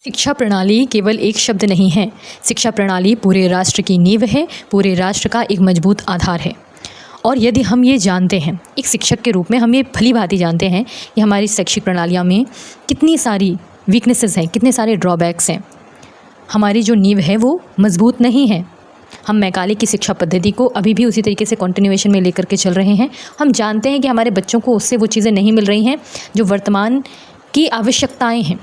शिक्षा प्रणाली केवल एक शब्द नहीं है। शिक्षा प्रणाली पूरे राष्ट्र की नींव है, पूरे राष्ट्र का एक मजबूत आधार है। और यदि हम ये जानते हैं, एक शिक्षक के रूप में हम ये भली भांति जानते हैं कि हमारी शैक्षिक प्रणालियाँ में कितनी सारी वीकनेसेस हैं, कितने सारे ड्रॉबैक्स हैं, हमारी जो नींव है वो मजबूत नहीं है। हम मैकाले की शिक्षा पद्धति को अभी भी उसी तरीके से कंटिन्यूएशन में लेकर के चल रहे हैं। हम जानते हैं कि हमारे बच्चों को उससे वो चीज़ें नहीं मिल रही हैं जो वर्तमान की आवश्यकताएं हैं।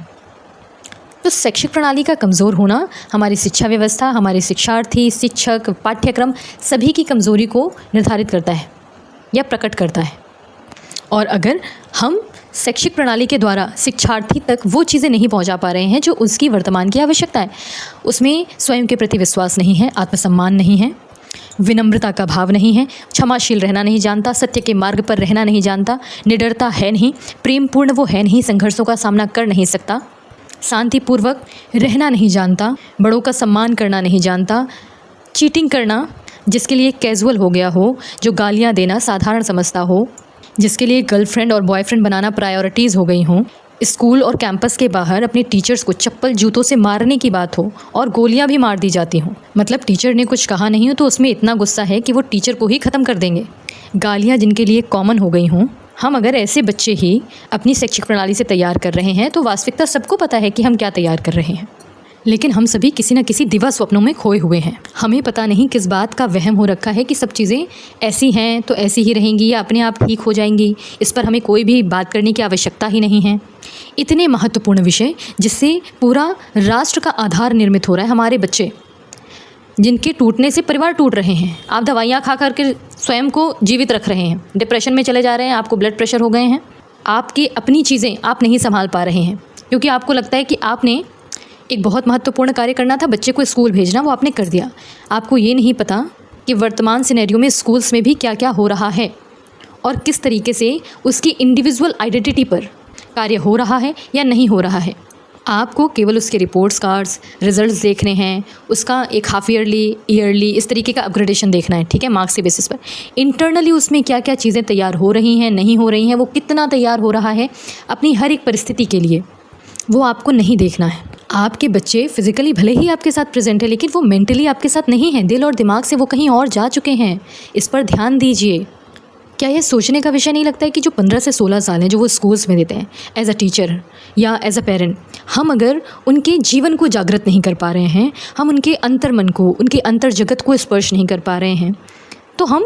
तो शैक्षिक प्रणाली का कमज़ोर होना हमारी शिक्षा व्यवस्था, हमारे शिक्षार्थी, शिक्षक, पाठ्यक्रम सभी की कमज़ोरी को निर्धारित करता है या प्रकट करता है। और अगर हम शैक्षिक प्रणाली के द्वारा शिक्षार्थी तक वो चीज़ें नहीं पहुंचा पा रहे हैं जो उसकी वर्तमान की आवश्यकता है, उसमें स्वयं के प्रति विश्वास नहीं है, आत्मसम्मान नहीं है, विनम्रता का भाव नहीं है, क्षमाशील रहना नहीं जानता, सत्य के मार्ग पर रहना नहीं जानता, निडरता है नहीं, प्रेमपूर्ण वो है नहीं, संघर्षों का सामना कर नहीं सकता, शांतिपूर्वक रहना नहीं जानता, बड़ों का सम्मान करना नहीं जानता, चीटिंग करना जिसके लिए कैजुअल हो गया हो, जो गालियां देना साधारण समझता हो, जिसके लिए गर्लफ्रेंड और बॉयफ्रेंड बनाना प्रायोरिटीज़ हो गई हों, स्कूल और कैंपस के बाहर अपने टीचर्स को चप्पल जूतों से मारने की बात हो और गोलियां भी मार दी जाती हों। मतलब टीचर ने कुछ कहा नहीं हो तो उसमें इतना गुस्सा है कि वो टीचर को ही ख़त्म कर देंगे। गालियां जिनके लिए कॉमन हो गई हों। हम अगर ऐसे बच्चे ही अपनी शैक्षिक प्रणाली से तैयार कर रहे हैं तो वास्तविकता सबको पता है कि हम क्या तैयार कर रहे हैं, लेकिन हम सभी किसी न किसी दिवा स्वप्नों में खोए हुए हैं। हमें पता नहीं किस बात का वहम हो रखा है कि सब चीज़ें ऐसी हैं तो ऐसी ही रहेंगी या अपने आप ठीक हो जाएंगी, इस पर हमें कोई भी बात करने की आवश्यकता ही नहीं है। इतने महत्वपूर्ण विषय जिससे पूरा राष्ट्र का आधार निर्मित हो रहा है, हमारे बच्चे जिनके टूटने से परिवार टूट रहे हैं। आप दवाइयाँ खा करके स्वयं को जीवित रख रहे हैं, डिप्रेशन में चले जा रहे हैं, आपको ब्लड प्रेशर हो गए हैं, आपकी अपनी चीज़ें आप नहीं संभाल पा रहे हैं क्योंकि आपको लगता है कि आपने एक बहुत महत्वपूर्ण कार्य करना था, बच्चे को स्कूल भेजना, वो आपने कर दिया। आपको ये नहीं पता कि वर्तमान सिनेरियो में स्कूल्स में भी क्या क्या हो रहा है और किस तरीके से उसकी इंडिविजुअल आइडेंटिटी पर कार्य हो रहा है या नहीं हो रहा है। आपको केवल उसके रिपोर्ट्स कार्ड्स, रिजल्ट्स देखने हैं, उसका एक हाफ ईयरली इस तरीके का अपग्रेडेशन देखना है, ठीक है, मार्क्स के बेसिस पर। इंटरनली उसमें क्या क्या चीज़ें तैयार हो रही हैं, नहीं हो रही हैं, वो कितना तैयार हो रहा है अपनी हर एक परिस्थिति के लिए, वो आपको नहीं देखना है। आपके बच्चे फिजिकली भले ही आपके साथ प्रेजेंट है लेकिन वो मेंटली आपके साथ नहीं है, दिल और दिमाग से वो कहीं और जा चुके हैं। इस पर ध्यान दीजिए। क्या यह सोचने का विषय नहीं लगता है कि जो 15 से 16 साल हैं जो वो स्कूल्स में देते हैं एज अ टीचर या एज अ पेरेंट, हम अगर उनके जीवन को जागृत नहीं कर पा रहे हैं, हम उनके अंतर्मन को, उनके अंतर जगत को स्पर्श नहीं कर पा रहे हैं, तो हम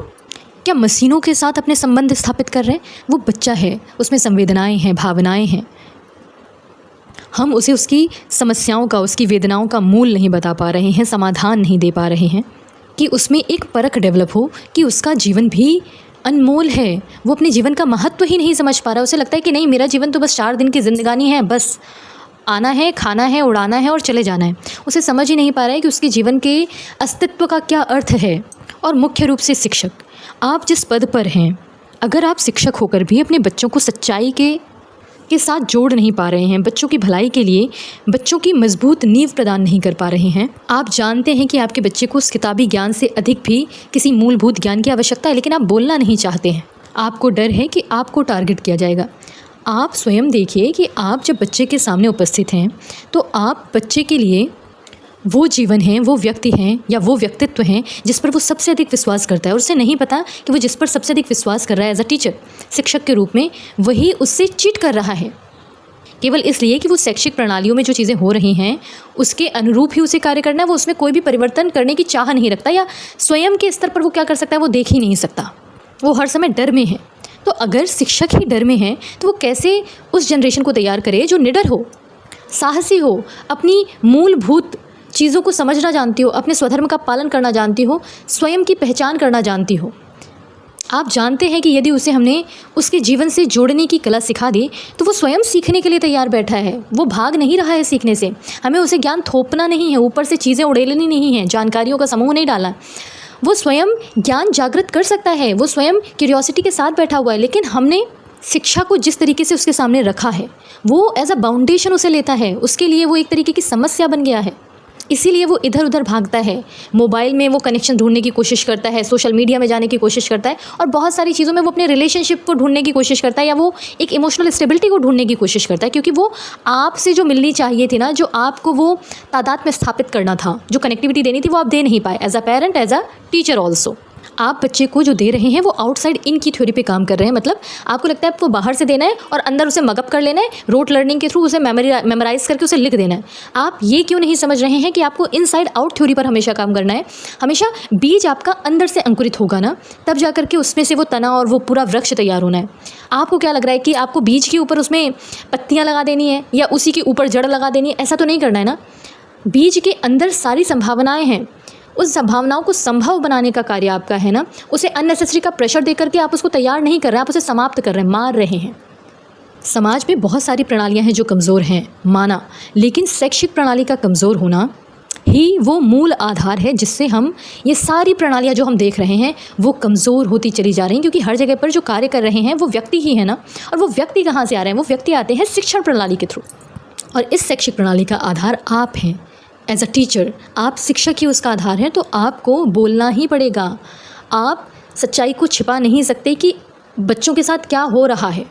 क्या मशीनों के साथ अपने संबंध स्थापित कर रहे हैं? वो बच्चा है, उसमें संवेदनाएं हैं, भावनाएं हैं। हम उसे उसकी समस्याओं का, उसकी वेदनाओं का मूल नहीं बता पा रहे हैं, समाधान नहीं दे पा रहे हैं कि उसमें एक परख डेवलप हो कि उसका जीवन भी अनमोल है। वो अपने जीवन का महत्व ही नहीं समझ पा रहा। उसे लगता है कि नहीं, मेरा जीवन तो बस 4 दिन की जिंदगानी है, बस आना है, खाना है, उड़ाना है और चले जाना है। उसे समझ ही नहीं पा रहा है कि उसके जीवन के अस्तित्व का क्या अर्थ है। और मुख्य रूप से शिक्षक, आप जिस पद पर हैं, अगर आप शिक्षक होकर भी अपने बच्चों को सच्चाई के साथ जोड़ नहीं पा रहे हैं, बच्चों की भलाई के लिए बच्चों की मजबूत नींव प्रदान नहीं कर पा रहे हैं, आप जानते हैं कि आपके बच्चे को उस किताबी ज्ञान से अधिक भी किसी मूलभूत ज्ञान की आवश्यकता है, लेकिन आप बोलना नहीं चाहते हैं। आपको डर है कि आपको टारगेट किया जाएगा। आप स्वयं देखिए कि आप जब बच्चे के सामने उपस्थित हैं तो आप बच्चे के लिए वो जीवन है, वो व्यक्ति हैं या वो व्यक्तित्व हैं जिस पर वो सबसे अधिक विश्वास करता है, और उसे नहीं पता कि वो जिस पर सबसे अधिक विश्वास कर रहा है एज अ टीचर, शिक्षक के रूप में, वही उससे चीट कर रहा है, केवल इसलिए कि वो शैक्षिक प्रणालियों में जो चीज़ें हो रही हैं उसके अनुरूप ही उसे कार्य करना है। वो उसमें कोई भी परिवर्तन करने की चाह नहीं रखता, या स्वयं के स्तर पर वो क्या कर सकता है वो देख ही नहीं सकता। वो हर समय डर में है। तो अगर शिक्षक ही डर में है तो वो कैसे उस जनरेशन को तैयार करे जो निडर हो, साहसी हो, अपनी मूलभूत चीज़ों को समझना जानती हो, अपने स्वधर्म का पालन करना जानती हो, स्वयं की पहचान करना जानती हो। आप जानते हैं कि यदि उसे हमने उसके जीवन से जोड़ने की कला सिखा दी तो वो स्वयं सीखने के लिए तैयार बैठा है। वो भाग नहीं रहा है सीखने से। हमें उसे ज्ञान थोपना नहीं है, ऊपर से चीज़ें उड़ेलनी नहीं है, जानकारियों का समूह नहीं डाला। वो स्वयं ज्ञान जागृत कर सकता है, वो स्वयं क्यूरियोसिटी के साथ बैठा हुआ है। लेकिन हमने शिक्षा को जिस तरीके से उसके सामने रखा है वो एज अ बाउंडेशन उसे लेता है, उसके लिए वो एक तरीके की समस्या बन गया है। इसीलिए वो इधर उधर भागता है, मोबाइल में वो कनेक्शन ढूंढने की कोशिश करता है, सोशल मीडिया में जाने की कोशिश करता है, और बहुत सारी चीज़ों में वो अपने रिलेशनशिप को ढूंढने की कोशिश करता है, या वो एक इमोशनल स्टेबिलिटी को ढूंढने की कोशिश करता है, क्योंकि वो आपसे जो मिलनी चाहिए थी ना, जो आपको वो तादाद में स्थापित करना था, जो कनेक्टिविटी देनी थी, वो आप दे नहीं पाए, as a parent, as a teacher also. आप बच्चे को जो दे रहे हैं वो आउटसाइड इन की थ्योरी पे काम कर रहे हैं। मतलब आपको लगता है आपको बाहर से देना है और अंदर उसे मगअप कर लेना है, रोट लर्निंग के थ्रू उसे मेमोराइज करके उसे लिख देना है। आप ये क्यों नहीं समझ रहे हैं कि आपको इनसाइड आउट थ्योरी पर हमेशा काम करना है। हमेशा बीज आपका अंदर से अंकुरित होगा ना, तब जा करके उसमें से वो तना और वो पूरा वृक्ष तैयार होना है। आपको क्या लग रहा है कि आपको बीज के ऊपर उसमें पत्तियाँ लगा देनी है या उसी के ऊपर जड़ लगा देनी है? ऐसा तो नहीं करना है ना। बीज के अंदर सारी संभावनाएँ हैं, उस संभावनाओं को संभव बनाने का कार्य आपका है ना। उसे अननेसेसरी का प्रेशर दे करके आप उसको तैयार नहीं कर रहे हैं, आप उसे समाप्त कर रहे हैं, मार रहे हैं। समाज में बहुत सारी प्रणालियां हैं जो कमज़ोर हैं, माना, लेकिन शैक्षिक प्रणाली का कमज़ोर होना ही वो मूल आधार है जिससे हम ये सारी प्रणालियां जो हम देख रहे हैं वो कमज़ोर होती चली जा रही हैं, क्योंकि हर जगह पर जो कार्य कर रहे हैं वो व्यक्ति ही है ना। और वो व्यक्ति कहाँ से आ रहे हैं? वो व्यक्ति आते हैं शिक्षण प्रणाली के थ्रू, और इस शैक्षिक प्रणाली का आधार आप हैं। एज अ टीचर आप शिक्षक ही उसका आधार हैं, तो आपको बोलना ही पड़ेगा। आप सच्चाई को छिपा नहीं सकते कि बच्चों के साथ क्या हो रहा है।